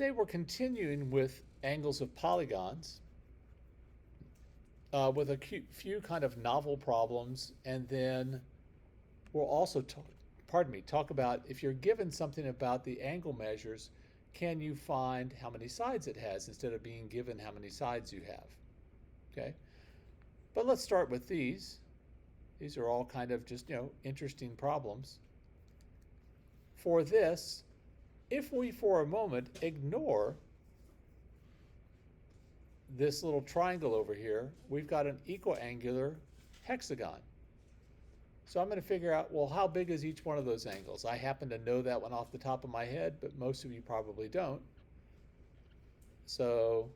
Today we're continuing with angles of polygons with a few kind of novel problems, and then we'll also talk about if you're given something about the angle measures, can you find how many sides it has instead of being given how many sides you have. Okay, but let's start with these. These are all kind of just interesting problems. For this, if we for a moment ignore this little triangle over here, we've got an equiangular hexagon. So I'm going to figure out, well, how big is each one of those angles? I happen to know that one off the top of my head, but most of you probably don't. So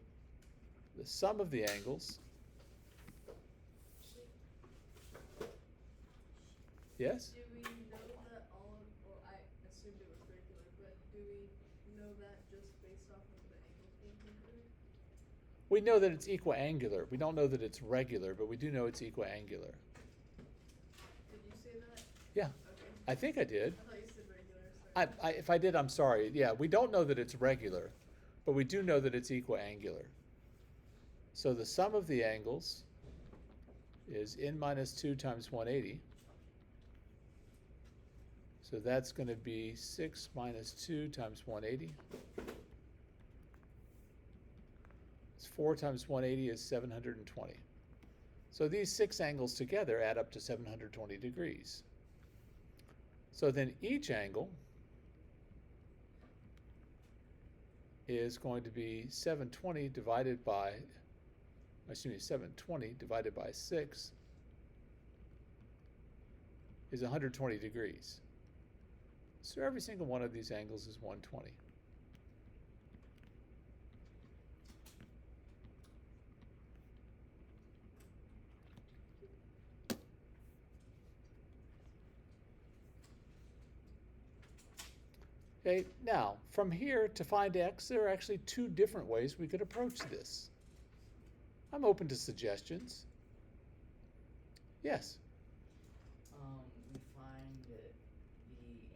the sum of the angles. Yes? Do we know that all of, well, I assumed it was regular, but do we know that just based off of the angles being considered? We know that it's equiangular. We don't know that it's regular, but we do know it's equiangular. Did you say that? Yeah, Okay. I think I did. I thought you said regular, sorry. If I did, I'm sorry. Yeah, we don't know that it's regular, but we do know that it's equiangular. So the sum of the angles is n minus 2 times 180. So that's going to be 6 minus 2 times 180. It's 4 times 180 is 720. So these 6 angles together add up to 720 degrees. So then each angle is going to be 720 divided by 6 is 120 degrees. So every single one of these angles is 120. Okay, now from here to find x, there are actually 2 different ways we could approach this. I'm open to suggestions. Yes? We find the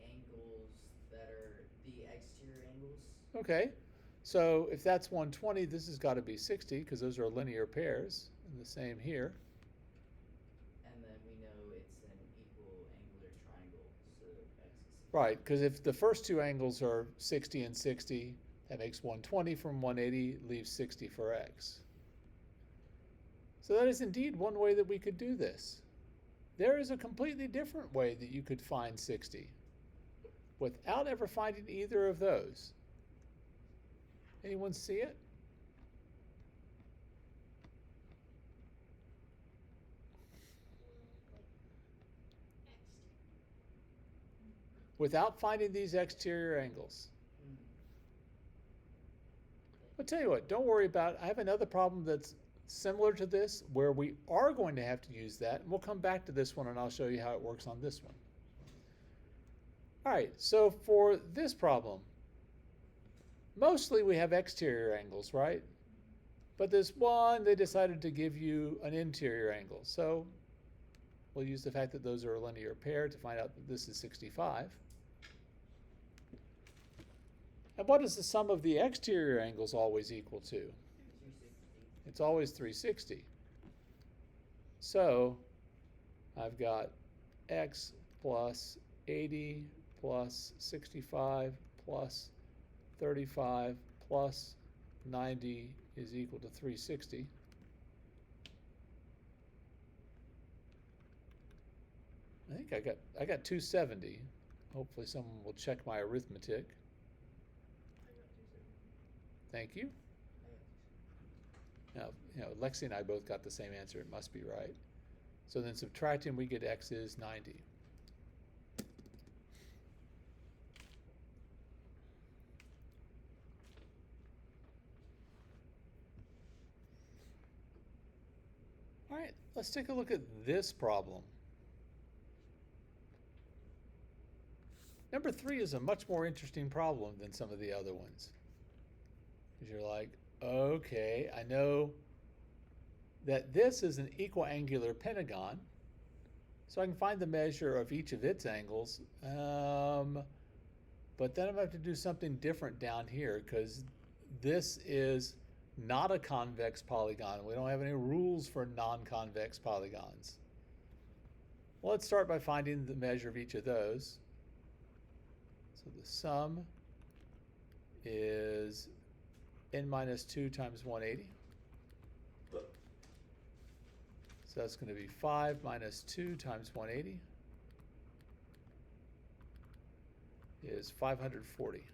angles that are the exterior angles. Okay, so if that's 120, this has got to be 60 because those are linear pairs, and the same here. And then we know it's an equal angular triangle, so x is... Right, because if the first 2 angles are 60 and 60, that makes 120 from 180, leaves 60 for x. So that is indeed one way that we could do this. There is a completely different way that you could find 60 without ever finding either of those. Anyone see it? Without finding these exterior angles. I'll tell you what, don't worry about it. I have another problem that's similar to this where we are going to have to use that, and we'll come back to this one and I'll show you how it works on this one. All right, so for this problem, mostly we have exterior angles, right? But this one, they decided to give you an interior angle. So we'll use the fact that those are a linear pair to find out that this is 65. And what is the sum of the exterior angles always equal to? 360. It's always 360. So I've got x plus 80 plus 65 plus 35 plus 90 is equal to 360. I think I got 270. Hopefully someone will check my arithmetic. Thank you. Now, Lexi and I both got the same answer. It must be right. So then subtracting, we get x is 90. All right, let's take a look at this problem. Number 3 is a much more interesting problem than some of the other ones. Because you're like, okay, I know that this is an equiangular pentagon, so I can find the measure of each of its angles, but then I'm going to have to do something different down here because this is not a convex polygon. We don't have any rules for non-convex polygons. Well, let's start by finding the measure of each of those. So the sum is n minus 2 times 180. So that's going to be 5 minus 2 times 180 is 540.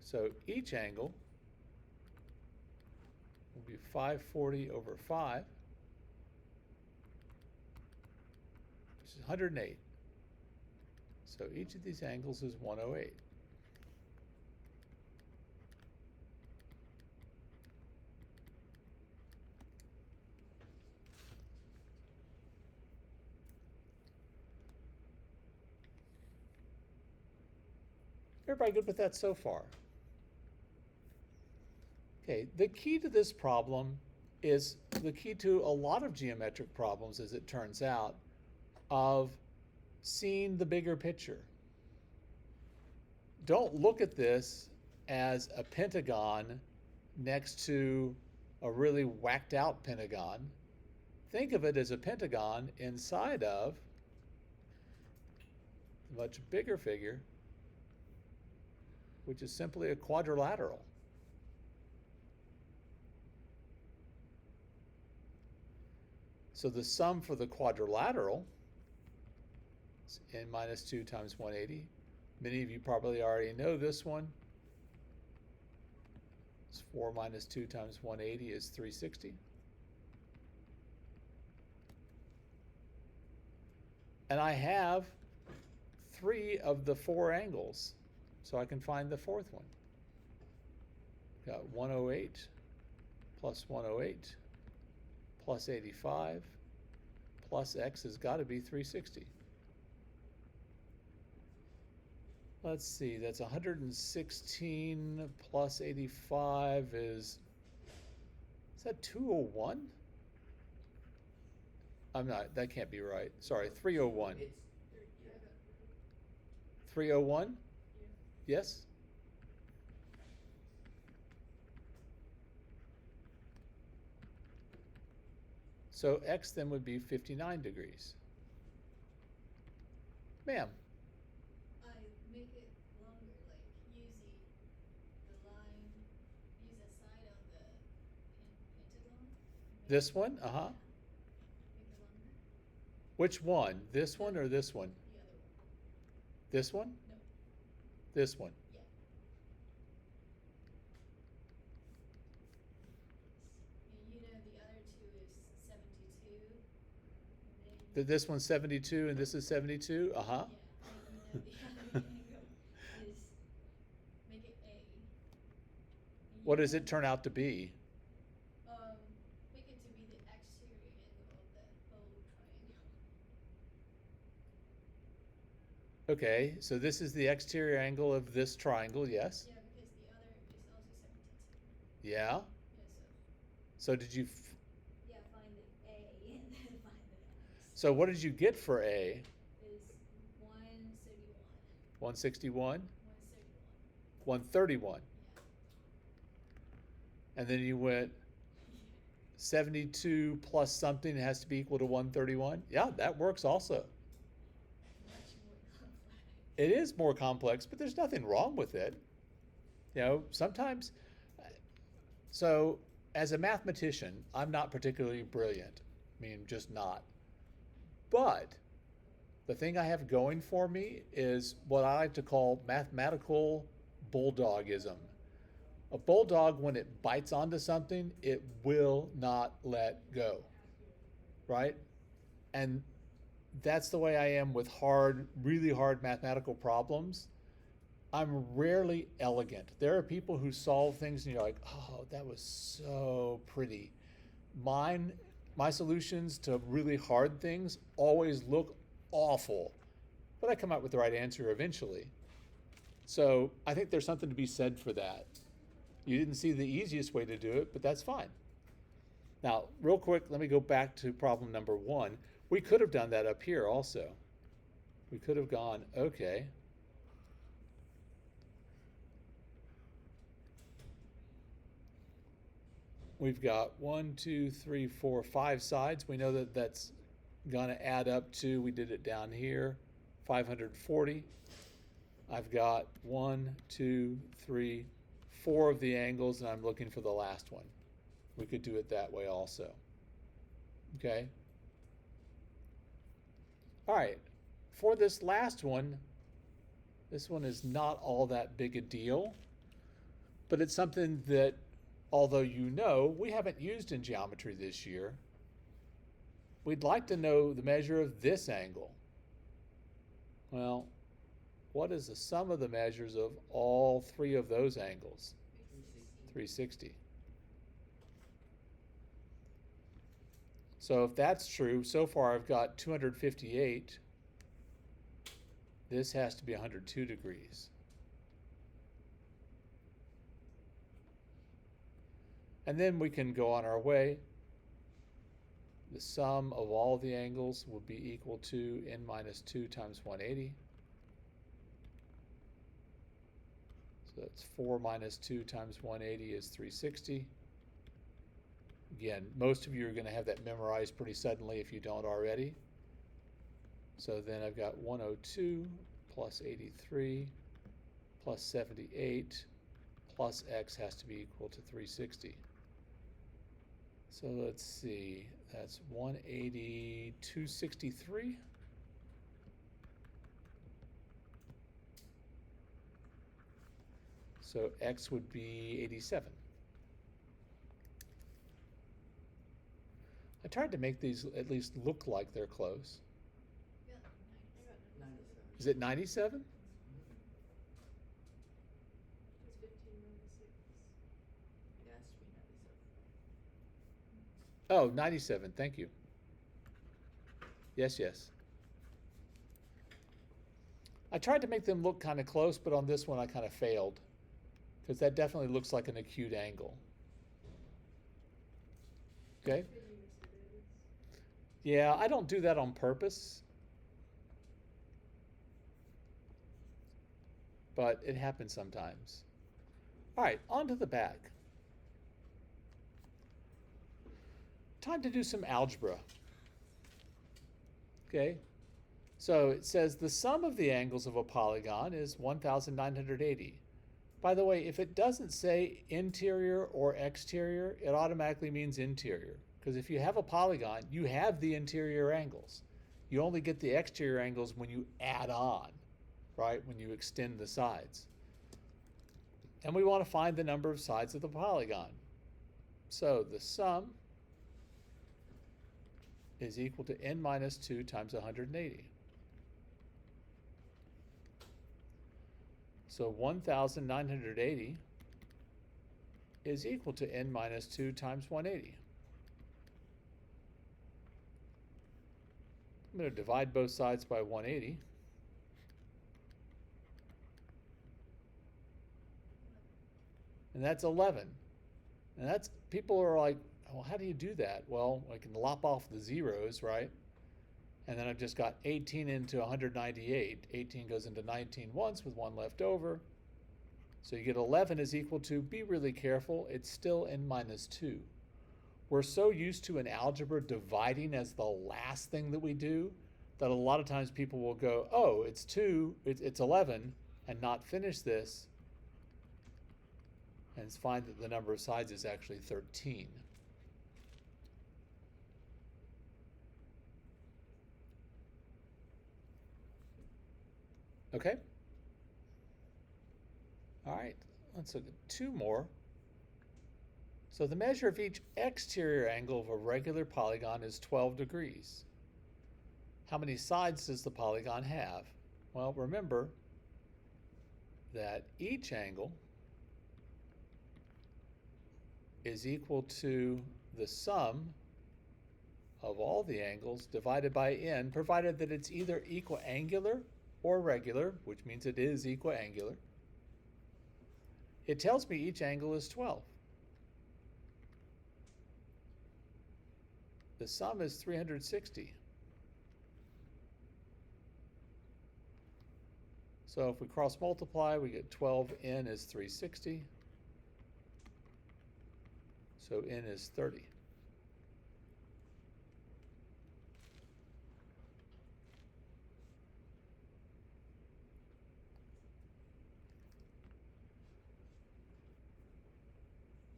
So each angle will be 540 over 5, which is 108. So each of these angles is 108. Everybody good with that so far? Okay, the key to this problem is the key to a lot of geometric problems, as it turns out, of seeing the bigger picture. Don't look at this as a pentagon next to a really whacked out pentagon. Think of it as a pentagon inside of a much bigger figure, which is simply a quadrilateral. So the sum for the quadrilateral is n minus 2 times 180. Many of you probably already know this one. It's 4 minus 2 times 180 is 360. And I have 3 of the 4 angles, so I can find the 4th one. Got 108 plus 108 plus 85 plus x has got to be 360. Let's see, that's 116 plus 85 is that 201? I'm not, that can't be right. Sorry, 301. It's 301? Yes? So x then would be 59 degrees. Ma'am? I make it longer, like using the line, use a side of the pentagon. This one? Uh-huh. Make it longer. Which one? This one or this one? The other one. This one? No. This one? Yeah. And the other two is 72. And then This one's 72 and this is 72? Uh-huh. yeah, and the other angle is make it A. And What does it turn out to be? Make it to be the exterior angle of the whole triangle. Okay, so this is the exterior angle of this triangle, yes? Yeah, because the other is also 72. Yeah? Yeah, So did you, yeah, find the A and then find the X. so what did you get for A? Is 131. 161? 131. 131. Yeah. And then you went 72 plus something has to be equal to 131? Yeah, that works also. Much more complex. It is more complex, but there's nothing wrong with it. You know, sometimes, so as a mathematician, I'm not particularly brilliant. I mean, just not. But the thing I have going for me is what I like to call mathematical bulldogism. A bulldog, when it bites onto something, it will not let go, right? And that's the way I am with hard, really hard mathematical problems. I'm rarely elegant. There are people who solve things and you're like, oh, that was so pretty. My solutions to really hard things always look awful, but I come out with the right answer eventually. So I think there's something to be said for that. You didn't see the easiest way to do it, but that's fine. Now, real quick, let me go back to problem number 1. We could have done that up here also. We could have gone, okay, we've got 1, 2, 3, 4, 5 sides. We know that that's going to add up to, we did it down here, 540. I've got 1, 2, 3, 4 of the angles, and I'm looking for the last one. We could do it that way also. Okay? All right. For this last one, this one is not all that big a deal, but it's something that, although you know, we haven't used in geometry this year. We'd like to know the measure of this angle. Well, what is the sum of the measures of all three of those angles? 360. So if that's true, so far I've got 258. This has to be 102 degrees. And then we can go on our way. The sum of all the angles will be equal to n minus 2 times 180. So that's 4 minus 2 times 180 is 360. Again, most of you are going to have that memorized pretty suddenly if you don't already. So then I've got 102 plus 83 plus 78 plus x has to be equal to 360. So let's see, that's 180, 263. So x would be 87. I tried to make these at least look like they're close. Yeah, I got 97. Is it 97? It's 1596. It has to be 97. Oh, 97, thank you. Yes, yes. I tried to make them look kind of close, but on this one I kind of failed, because that definitely looks like an acute angle. Okay? Maybe Mr. Davis. Yeah, I don't do that on purpose, but it happens sometimes. All right, on to the back. Time to do some algebra. Okay, so it says the sum of the angles of a polygon is 1,980. By the way, if it doesn't say interior or exterior, it automatically means interior. Because if you have a polygon, you have the interior angles. You only get the exterior angles when you add on, right? When you extend the sides. And we want to find the number of sides of the polygon. So the sum is equal to n minus 2 times 180. So 1,980 is equal to n minus 2 times 180. I'm going to divide both sides by 180. And that's 11. And that's, people are like, well, how do you do that? Well, I can lop off the zeros, right? And then I've just got 18 into 198. 18 goes into 19 once with 1 left over. So you get 11 is equal to, be really careful, it's still n minus 2. We're so used to in algebra dividing as the last thing that we do that a lot of times people will go, oh, it's 2, it's 11, and not finish this, and find that the number of sides is actually 13. Okay? All right, let's look at 2 more. So the measure of each exterior angle of a regular polygon is 12 degrees. How many sides does the polygon have? Well, remember that each angle is equal to the sum of all the angles divided by n, provided that it's either equiangular or regular, which means it is equiangular. It tells me each angle is 12. The sum is 360. So if we cross multiply, we get 12n is 360. So n is 30.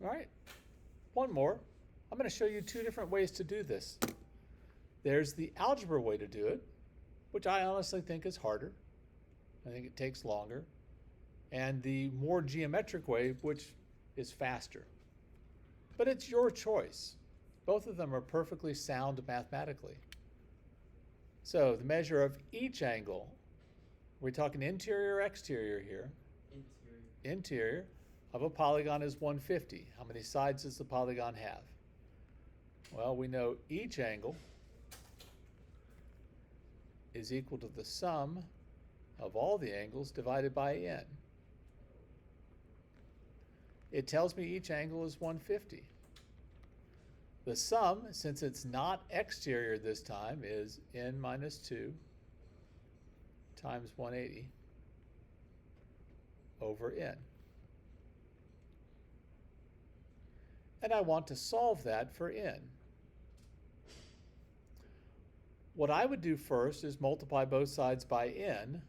All right, one more. I'm going to show you two different ways to do this. There's the algebra way to do it, which I honestly think is harder. I think it takes longer. And the more geometric way, which is faster. But it's your choice. Both of them are perfectly sound mathematically. So the measure of each angle, we're talking interior or exterior here? Interior. Interior of a polygon is 150. How many sides does the polygon have? Well, we know each angle is equal to the sum of all the angles divided by n. It tells me each angle is 150. The sum, since it's not exterior this time, is n minus 2 times 180 over n. And I want to solve that for n. What I would do first is multiply both sides by n,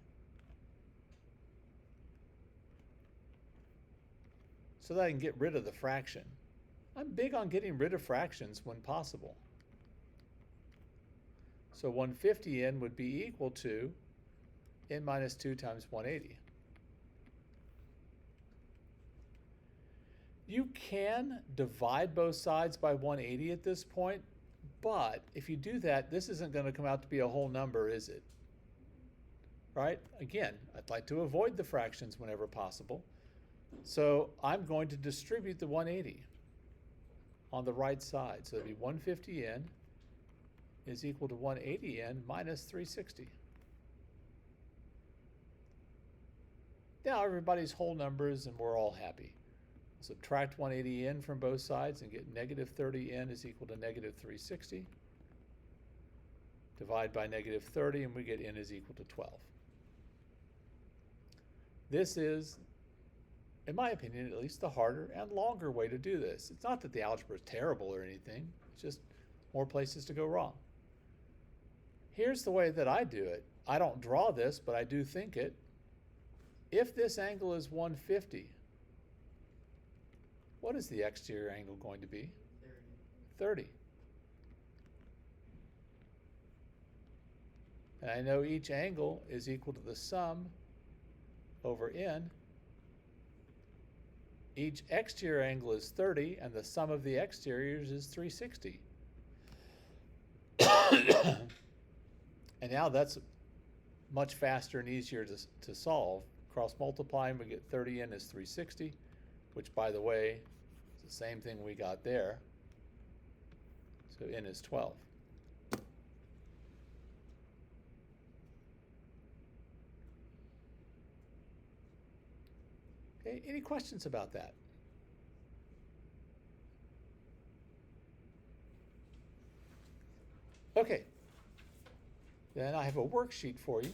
so that I can get rid of the fraction. I'm big on getting rid of fractions when possible. So 150n would be equal to n minus 2 times 180. You can divide both sides by 180 at this point, but if you do that, this isn't going to come out to be a whole number, is it? Right? Again, I'd like to avoid the fractions whenever possible. So I'm going to distribute the 180 on the right side. So it'll be 150n is equal to 180n minus 360. Now everybody's whole numbers and we're all happy. Subtract 180n from both sides and get negative 30n is equal to negative 360. Divide by negative 30 and we get n is equal to 12. This is, in my opinion, at least the harder and longer way to do this. It's not that the algebra is terrible or anything, it's just more places to go wrong. Here's the way that I do it. I don't draw this, but I do think it. If this angle is 150, what is the exterior angle going to be? 30. And I know each angle is equal to the sum over n. Each exterior angle is 30, and the sum of the exteriors is 360. And now that's much faster and easier to solve. Cross multiplying, we get 30n is 360, which, by the way, is the same thing we got there. So n is 12. Okay, any questions about that? Okay, then I have a worksheet for you.